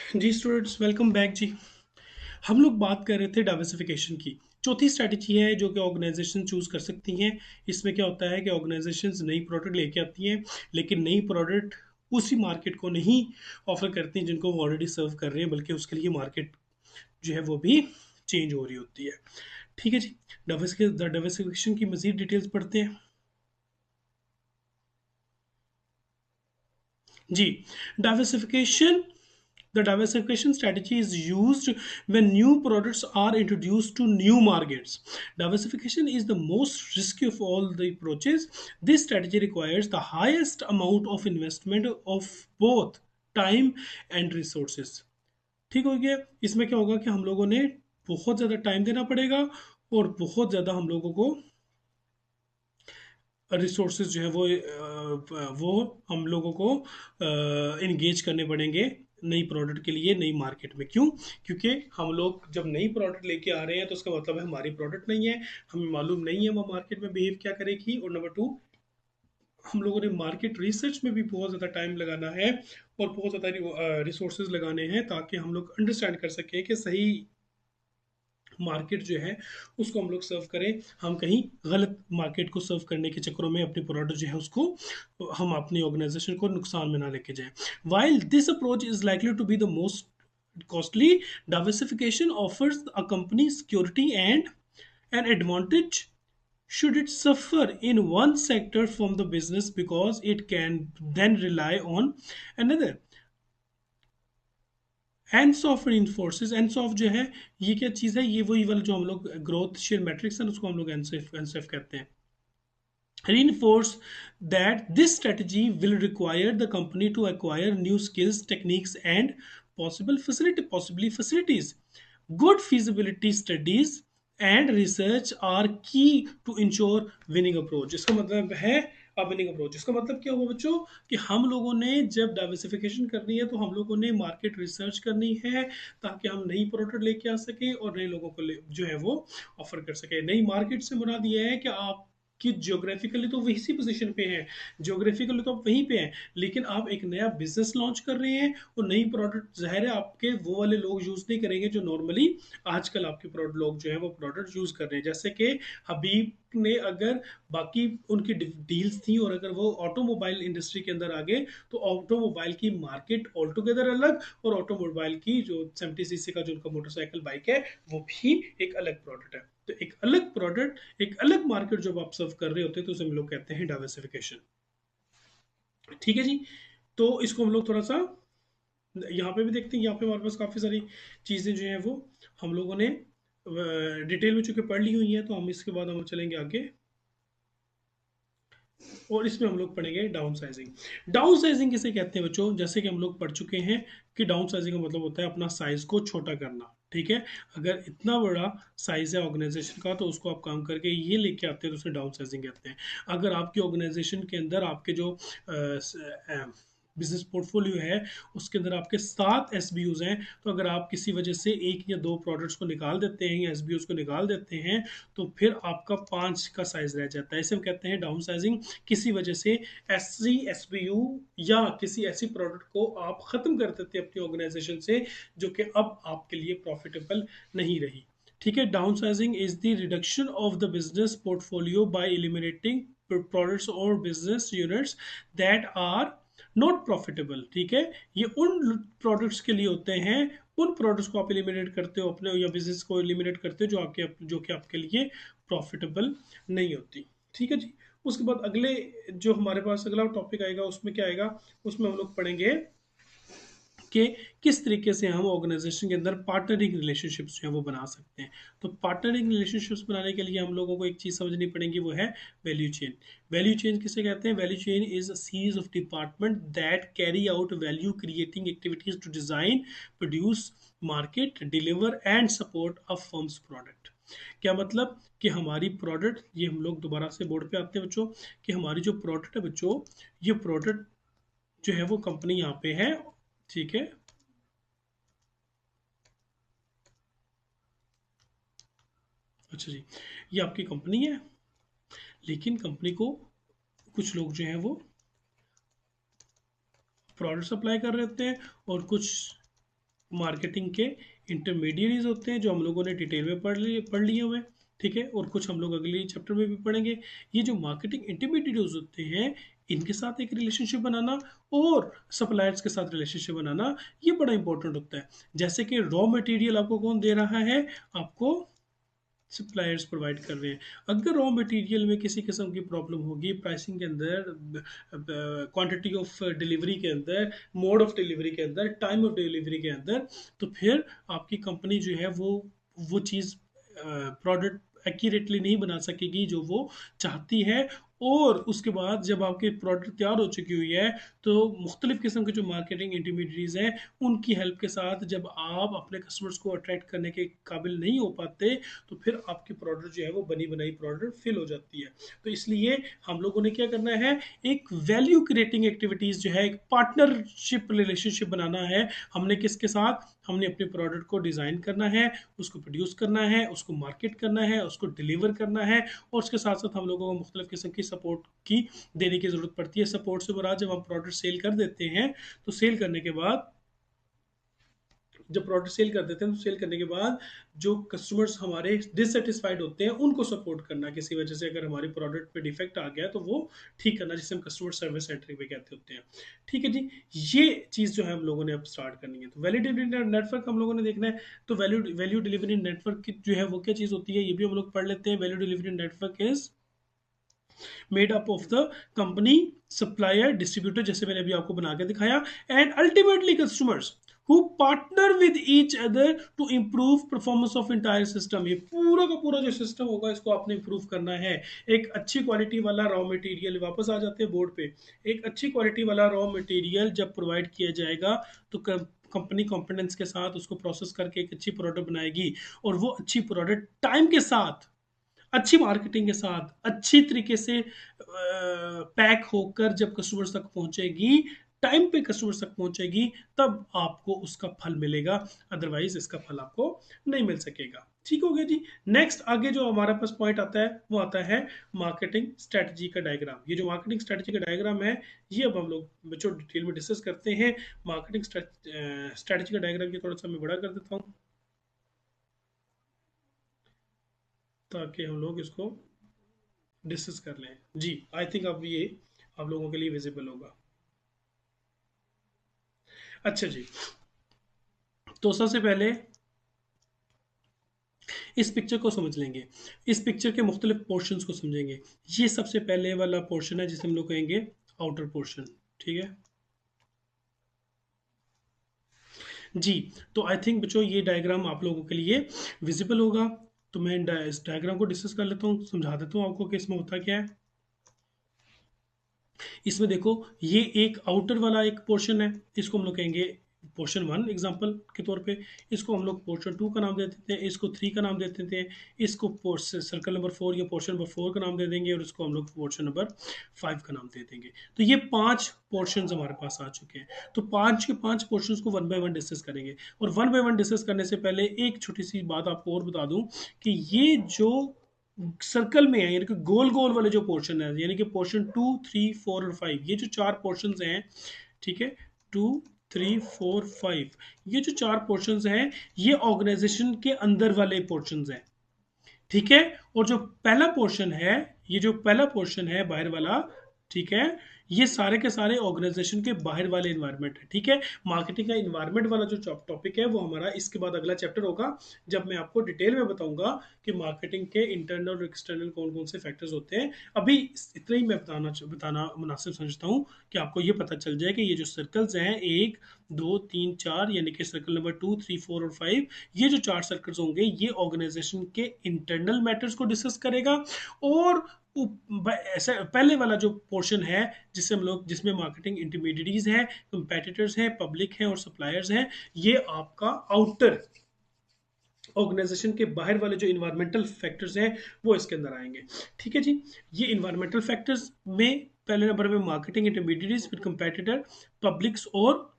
जी students, welcome back जी। हम लोग बात कर रहे थे डाइवर्सिफिकेशन की। चौथी स्ट्रैटेजी है जो कि ऑर्गेनाइजेशन चूज कर सकती हैं। इसमें क्या होता है कि ऑर्गेनाइजेशंस नई प्रोडक्ट लेके आती हैं, लेकिन नई प्रोडक्ट उसी मार्केट को नहीं ऑफर करती हैं जिनको वो ऑलरेडी सर्व कर रहे हैं, बल्कि उसके लिए मार्केट जो है वो भी चेंज हो रही होती है। ठीक है जी। डाइवर्सिफिकेशन की मजीद डिटेल्स पढ़ते हैं जी। Diversification The diversification strategy is used when new products are introduced to new markets. Diversification is the most risky of all the approaches. This strategy requires the highest amount of investment of both time and resources. ठीक हो गया। इसमें क्या होगा कि हम लोगों ने बहुत ज़्यादा टाइम देना पड़ेगा और बहुत ज़्यादा हम लोगों को रिसोर्सेज जो है वो हम लोगों को इंगेज करने पड़ेंगे नई प्रोडक्ट के लिए नई मार्केट में। क्यों? क्योंकि हम लोग जब नई प्रोडक्ट लेके आ रहे हैं तो उसका मतलब है हमारी प्रोडक्ट नहीं है, हमें मालूम नहीं है वो मार्केट में बिहेव क्या करेगी। और नंबर टू, हम लोगों ने मार्केट रिसर्च में भी बहुत ज़्यादा टाइम लगाना है और बहुत ज़्यादा रिसोर्सेज लगाने हैं ताकि हम लोग अंडरस्टैंड कर सकें कि सही मार्केट जो है उसको हम लोग सर्व करें। हम कहीं गलत मार्केट को सर्व करने के चक्करों में अपनी प्रोडक्ट जो है उसको हम अपनी ऑर्गेनाइजेशन को नुकसान में ना लेके जाएं। While this approach is likely to be the most costly, diversification offers a company security and an advantage should it suffer in one sector from the business, because it can then rely on another. Ends of enforces, ends of जो है ये क्या चीज़ है, ये वही वाला जो हम लोग ग्रोथ शेयर मैट्रिक्स है उसको हम लोग एनसेफ कहते हैं। Reinforce that this strategy will require the company to acquire new skills, techniques, and possibly facilities. Good feasibility studies and research are key to ensure winning approach. इसका मतलब है विनिंग अप्रोच। इसका मतलब क्या हुआ बच्चों कि हम लोगों ने जब डाइवर्सिफिकेशन करनी है तो हम लोगों ने मार्केट रिसर्च करनी है ताकि हम नई प्रोडक्ट लेके आ सके और नए लोगों को जो है वो ऑफर कर सके। नई मार्केट से मुराद ये है कि आप कि जियोग्राफिकली तो वही सी पोजीशन पे हैं, जियोग्राफिकली तो आप वहीं पे हैं, लेकिन आप एक नया बिजनेस लॉन्च कर रहे हैं और नई प्रोडक्ट ज़ाहिर है आपके वो वाले लोग यूज़ नहीं करेंगे जो नॉर्मली आजकल आपके प्रोडक्ट लोग जो है वो प्रोडक्ट यूज़ कर रहे हैं। जैसे कि हबीब ने अगर बाकी उनकी डील्स थी और अगर वो ऑटोमोबाइल इंडस्ट्री के अंदर आ गए तो ऑटोमोबाइल की मार्केट ऑल टुगेदर अलग और ऑटोमोबाइल की जो 70 सीसी का जो उनका मोटरसाइकिल बाइक है वो भी एक अलग प्रोडक्ट है। तो एक अलग प्रोडक्ट एक अलग मार्केट जब आप सर्व कर रहे होते हैं तो उसे हम लोग कहते हैं डाइवर्सिफिकेशन। ठीक है जी। तो इसको हम लोग थोड़ा सा यहाँ पे भी देखते हैं। यहाँ पे हमारे पास काफ़ी सारी चीज़ें जो हैं वो हम लोगों ने डिटेल में चूंकि पढ़ ली हुई हैं, तो हम इसके बाद हम चलेंगे आगे और इसमें हम लोग पढ़ेंगे डाउन साइजिंग। डाउन साइजिंग किसे कहते हैं बच्चों? जैसे कि हम लोग पढ़ चुके हैं कि डाउन साइजिंग का मतलब होता है अपना साइज को छोटा करना। ठीक है। अगर इतना बड़ा साइज है ऑर्गेनाइजेशन का तो उसको आप काम करके ये लेके आते हैं तो उसे डाउन साइजिंग कहते हैं। अगर आपकी ऑर्गेनाइजेशन के अंदर आपके जो बिजनेस पोर्टफोलियो है उसके अंदर आपके 7 SBUs हैं, तो अगर आप किसी वजह से एक या दो प्रोडक्ट्स को निकाल देते हैं या SBUs को निकाल देते हैं तो फिर आपका 5 का साइज रह जाता है। इसे हम कहते हैं डाउन साइजिंग। किसी वजह से ऐसी SBU या किसी ऐसी प्रोडक्ट को आप ख़त्म कर देते हैं अपनी ऑर्गेनाइजेशन से जो कि अब आपके लिए प्रॉफिटेबल नहीं रही। ठीक है। Downsizing is the reduction of the business portfolio by eliminating products और business units that are not profitable. ठीक है। ये उन प्रोडक्ट्स के लिए होते हैं, उन प्रोडक्ट्स को आप एलिमिनेट करते हो अपने या बिजनेस को एलिमिनेट करते हो जो कि आपके लिए प्रॉफिटेबल नहीं होती। ठीक है जी। उसके बाद अगले जो हमारे पास अगला टॉपिक आएगा उसमें क्या आएगा, उसमें हम लोग पढ़ेंगे कि किस तरीके से हम ऑर्गेनाइजेशन के अंदर पार्टनरिंग रिलेशनशिप्स जो है वो बना सकते हैं। तो पार्टनरिंग रिलेशनशिप्स बनाने के लिए हम लोगों को एक चीज़ समझनी पड़ेगी, वो है वैल्यू चेन। वैल्यू चेन किसे कहते हैं? Value chain is a series of department that carry out value creating activities to design, produce, market, deliver and support a firm's product. क्या मतलब कि हमारी प्रोडक्ट, ये हम लोग दोबारा से बोर्ड पे आते हैं बच्चों, कि हमारी जो प्रोडक्ट है बच्चों, ये प्रोडक्ट जो है वो कंपनी यहाँ पे है। ठीक है। अच्छा जी। ये आपकी कंपनी है, लेकिन कंपनी को कुछ लोग जो हैं वो प्रोडक्ट सप्लाई कर रहे होते हैं और कुछ मार्केटिंग के इंटरमीडिएरीज होते हैं जो हम लोगों ने डिटेल में पढ़ लिए हुए हैं, ठीक है, और कुछ हम लोग अगले चैप्टर में भी पढ़ेंगे। ये जो मार्केटिंग इंटरमीडिएरीज होते हैं, इनके साथ एक रिलेशनशिप बनाना और सप्लायर्स के साथ रिलेशनशिप बनाना, ये बड़ा इंपॉर्टेंट होता है। जैसे कि रॉ मटेरियल आपको कौन दे रहा है, आपको सप्लायर्स प्रोवाइड कर रहे हैं। अगर रॉ मटेरियल में किसी किस्म की प्रॉब्लम होगी, प्राइसिंग के अंदर, क्वांटिटी ऑफ डिलीवरी के अंदर, मोड ऑफ डिलीवरी के अंदर, टाइम ऑफ डिलीवरी के अंदर, तो फिर आपकी कंपनी जो है वो चीज़, प्रोडक्ट एक्यूरेटली नहीं बना सकेगी जो वो चाहती है। और उसके बाद जब आपकी प्रोडक्ट तैयार हो चुकी हुई है, तो मुख्तलिफ़ किस्म के जो मार्केटिंग इंटरमीडिएटरीज हैं, उनकी हेल्प के साथ जब आप अपने कस्टमर्स को अट्रैक्ट करने के काबिल नहीं हो पाते, तो फिर आपकी प्रोडक्ट जो है वो बनी बनाई प्रोडक्ट फेल हो जाती है। तो इसलिए हम लोगों ने क्या करना है, एक वैल्यू क्रिएटिंग एक्टिविटीज़ जो है, एक पार्टनरशिप रिलेशनशिप बनाना है। हमने किसके साथ, हमने अपने प्रोडक्ट को डिज़ाइन करना है, उसको प्रोड्यूस करना है, उसको मार्केट करना है, उसको डिलीवर करना है, और उसके साथ साथ हम लोगों को मुख्तलिफ़ किस्म की सपोर्ट की देने की ज़रूरत पड़ती है। सपोर्ट से मुराद, जब हम प्रोडक्ट सेल कर देते हैं, तो सेल करने के बाद, जब प्रोडक्ट सेल कर देते हैं, तो सेल करने के बाद जो कस्टमर्स हमारे डिससेटिस्फाइड होते हैं, उनको सपोर्ट करना। किसी वजह से अगर हमारे प्रोडक्ट पे डिफेक्ट आ गया तो वो ठीक करना, जिसे हम कस्टमर सर्विस सेंटरिंग पे कहते होते हैं। ठीक है जी, ये चीज़ जो है हम लोगों ने अब स्टार्ट करनी है। तो वैल्यू डिलीवरी नेटवर्क हम लोगों ने देखना है। तो वैल्यू डिलीवरी नेटवर्क की जो है वो क्या चीज़ होती है, ये भी हम लोग पढ़ लेते हैं। Value delivery network is made up of the company, supplier, distributor, जैसे मैंने अभी आपको बना के दिखाया, and ultimately customers who partner with each other to improve performance of entire system। ये पूरा का पूरा जो सिस्टम होगा, इसको आपने इंप्रूव करना है। एक अच्छी क्वालिटी वाला रॉ मटेरियल, वापस आ जाते हैं बोर्ड पे, एक अच्छी क्वालिटी वाला रॉ मटेरियल जब प्रोवाइड किया जाएगा, तो कंपनी कॉन्फिडेंस के साथ उसको प्रोसेस करके एक अच्छी प्रोडक्ट बनाएगी, और वो अच्छी प्रोडक्ट टाइम के साथ, अच्छी मार्केटिंग के साथ, अच्छी तरीके से पैक होकर जब कस्टमर्स तक पहुंचेगी, टाइम पे कस्टमर्स तक पहुंचेगी, तब आपको उसका फल मिलेगा। अदरवाइज इसका फल आपको नहीं मिल सकेगा। ठीक हो गया जी। नेक्स्ट आगे जो हमारे पास पॉइंट आता है, वो आता है मार्केटिंग स्ट्रेटजी का डायग्राम। ये जो मार्केटिंग स्ट्रेटजी का डायग्राम है, ये अब हम लोग बच्चों डिटेल में डिस्कस करते हैं। मार्केटिंग स्ट्रेटजी का डायग्राम की थोड़ा सा मैं बड़ा कर देता हूँ, ताकि हम लोग इसको डिस्कस कर लें। जी, आई थिंक अब ये आप लोगों के लिए विजिबल होगा। अच्छा जी, तो सबसे पहले इस पिक्चर को समझ लेंगे, इस पिक्चर के मुख्तलिफ पोर्शंस को समझेंगे। ये सबसे पहले वाला पोर्शन है जिसे हम लोग कहेंगे आउटर पोर्शन। ठीक है जी, तो आई थिंक बच्चों ये डायग्राम आप लोगों के लिए विजिबल होगा। तो मैं इस डायग्राम को डिस्कस कर लेता हूँ, समझा देता हूँ आपको कि इसमें होता क्या है। इसमें देखो, ये एक आउटर वाला एक पोर्शन है, इसको हम लोग कहेंगे पोर्शन वन एग्जांपल के तौर पे। इसको हम लोग पोर्शन टू का नाम दे देते हैं, इसको थ्री का नाम दे देते हैं, इसको सर्कल नंबर फोर या पोर्शन नंबर फोर का नाम दे देंगे, और इसको हम लोग पोर्शन नंबर फाइव का नाम दे देंगे। तो ये पांच पोर्शन हमारे पास आ चुके हैं। तो पांच के पांच पोर्शन को वन बाय वन डिस्कस करेंगे। और वन बाय वन डिस्कस करने से पहले एक छोटी सी बात आपको और बता दूं, कि ये जो सर्कल में है, यानी कि गोल गोल वाले जो पोर्शन है, यानी कि पोर्शन टू थ्री फोर और फाइव, ये जो चार पोर्शन हैं, ठीक है, टू थ्री फोर फाइव, ये जो चार पोर्शंस हैं, ये ऑर्गेनाइजेशन के अंदर वाले पोर्शंस हैं। ठीक है, और जो पहला पोर्शन है, ये जो पहला पोर्शन है बाहर वाला, ठीक है, ये सारे के सारे ऑर्गेनाइजेशन के बाहर वाले इन्वायरमेंट है। ठीक है, मार्केटिंग का इन्वायरमेंट वाला जो टॉपिक है, वो हमारा इसके बाद अगला चैप्टर होगा, जब मैं आपको डिटेल में बताऊंगा कि मार्केटिंग के इंटरनल और एक्सटर्नल कौन कौन से फैक्टर्स होते हैं। अभी इतना ही मैं बताना मुनासिब समझता हूँ कि आपको ये पता चल जाए कि ये जो सर्कल्स हैं, एक दो तीन चार, यानी कि circle number two three four और फाइव, ये जो चार सर्कल्स होंगे, ये ऑर्गेनाइजेशन के इंटरनल मैटर्स को डिस्कस करेगा। और ऐसा पहले वाला जो पोर्शन है, जिससे हम लोग, जिसमें मार्केटिंग इंटरमीडिएटरीज हैं, कंपेटिटर्स हैं, पब्लिक हैं और सप्लायर्स हैं, ये आपका आउटर ऑर्गेनाइजेशन के बाहर वाले जो इन्वायरमेंटल फैक्टर्स हैं, वो इसके अंदर आएंगे। ठीक है जी, ये इन्वायरमेंटल फैक्टर्स में पहले नंबर में मार्केटिंग इंटरमीडिएटरीज, फिर कंपेटिटर, पब्लिक्स और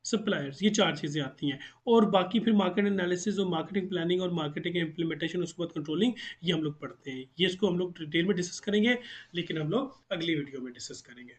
सप्लायर्स, ये चार चीज़ें आती हैं। और बाकी फिर मार्केट एनालिसिस और मार्केटिंग प्लानिंग और मार्केटिंग इम्प्लीमेंटेशन, उसके बाद कंट्रोलिंग, ये हम लोग पढ़ते हैं। ये इसको हम लोग डिटेल में डिस्कस करेंगे, लेकिन हम लोग अगली वीडियो में डिस्कस करेंगे।